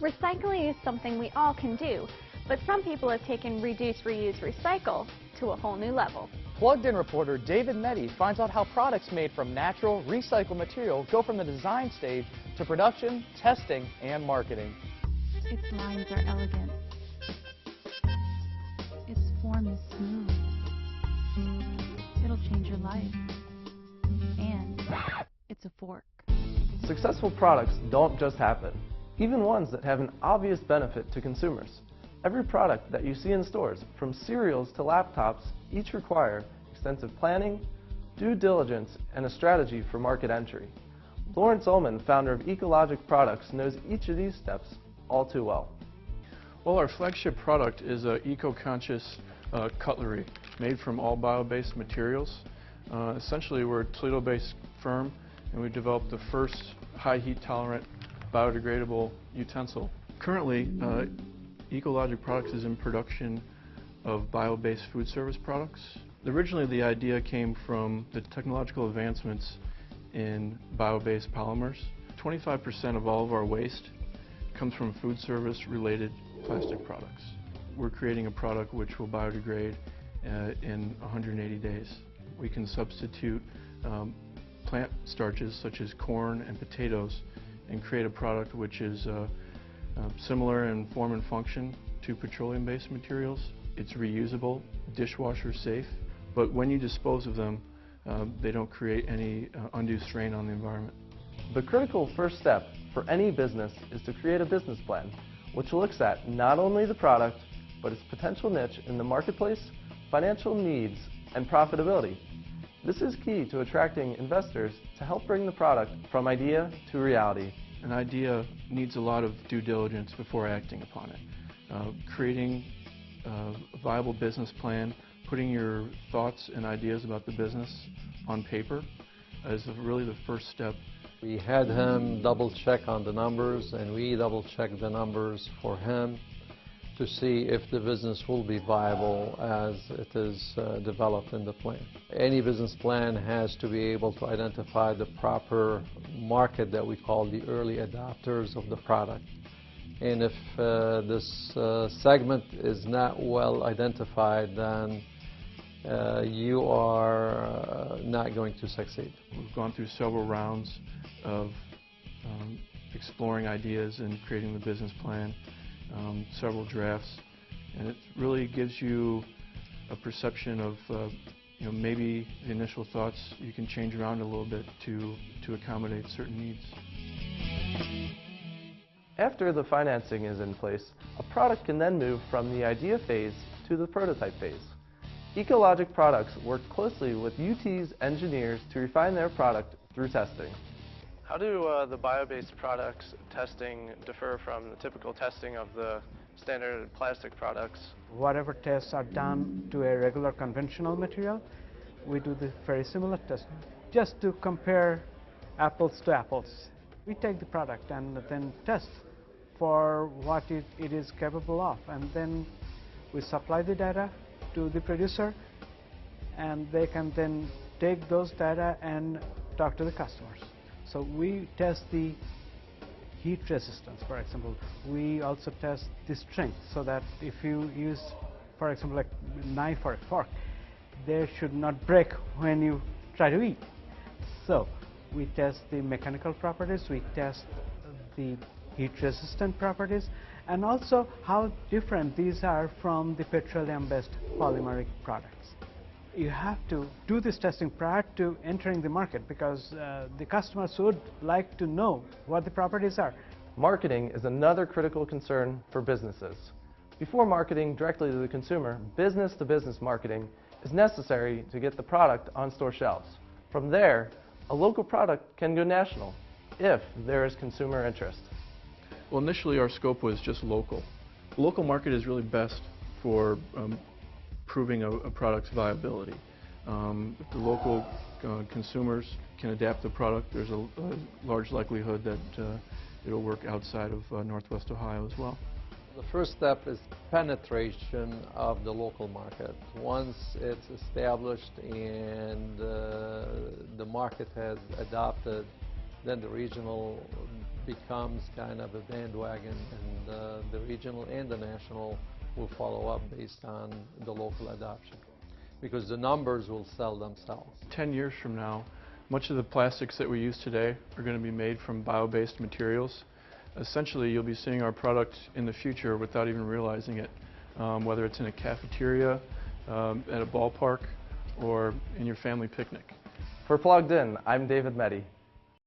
Recycling is something we all can do, but some people have taken reduce, reuse, recycle to a whole new level. Plugged-in reporter David Meddy finds out how products made from natural, recycled material go from the design stage to production, testing, and marketing. Its lines are elegant. Its form is smooth. It'll change your life. And it's a fork. Successful products don't just happen, even ones that have an obvious benefit to consumers. Every product that you see in stores, from cereals to laptops, each require extensive planning, due diligence, and a strategy for market entry. Lawrence Ullman, founder of EcoLogic Products, knows each of these steps all too well. Well, our flagship product is an eco-conscious cutlery made from all bio-based materials. Essentially, we're a Toledo-based firm, and we developed the first high heat tolerant biodegradable utensil. Currently, EcoLogic Products is in production of bio-based food service products. Originally, the idea came from the technological advancements in bio-based polymers. 25% of all of our waste comes from food service related plastic products. We're creating a product which will biodegrade in 180 days. We can substitute plant starches such as corn and potatoes and create a product which is similar in form and function to petroleum-based materials. It's reusable, dishwasher safe, but when you dispose of them, they don't create any undue strain on the environment. The critical first step for any business is to create a business plan, which looks at not only the product, but its potential niche in the marketplace, financial needs, and profitability. This is key to attracting investors to help bring the product from idea to reality. An idea needs a lot of due diligence before acting upon it. Creating a viable business plan, putting your thoughts and ideas about the business on paper is really the first step. We had him double check on the numbers, and we double checked the numbers for him to see if the business will be viable as it is developed in the plan. Any business plan has to be able to identify the proper market that we call the early adopters of the product. And if this segment is not well identified, then you are not going to succeed. We've gone through several rounds of exploring ideas and creating the business plan. Several drafts, and it really gives you a perception of maybe the initial thoughts you can change around a little bit to accommodate certain needs. After the financing is in place, a product can then move from the idea phase to the prototype phase. EcoLogic Products work closely with UT's engineers to refine their product through testing. How do the bio-based products testing differ from the typical testing of the standard plastic products? Whatever tests are done to a regular conventional material, we do the very similar test, just to compare apples to apples. We take the product and then test for what it is capable of, and then we supply the data to the producer, and they can then take those data and talk to the customers. So we test the heat resistance, for example. We also test the strength, so that if you use, for example, like a knife or a fork, they should not break when you try to eat. So we test the mechanical properties, we test the heat resistant properties, and also how different these are from the petroleum-based polymeric products. You have to do this testing prior to entering the market, because the customers would like to know what the properties are. Marketing is another critical concern for businesses. Before marketing directly to the consumer, business-to-business marketing is necessary to get the product on store shelves. From there, a local product can go national if there is consumer interest. Well, initially our scope was just local. The local market is really best for proving a product's viability. If the local consumers can adapt the product, there's a large likelihood that it'll work outside of Northwest Ohio as well. The first step is penetration of the local market. Once it's established and the market has adopted, then the regional becomes kind of a bandwagon, and the regional and the national will follow up based on the local adoption, because the numbers will sell themselves. 10 years from now, much of the plastics that we use today are going to be made from bio-based materials. Essentially, you'll be seeing our product in the future without even realizing it, whether it's in a cafeteria, at a ballpark, or in your family picnic. For Plugged In, I'm David Meddy.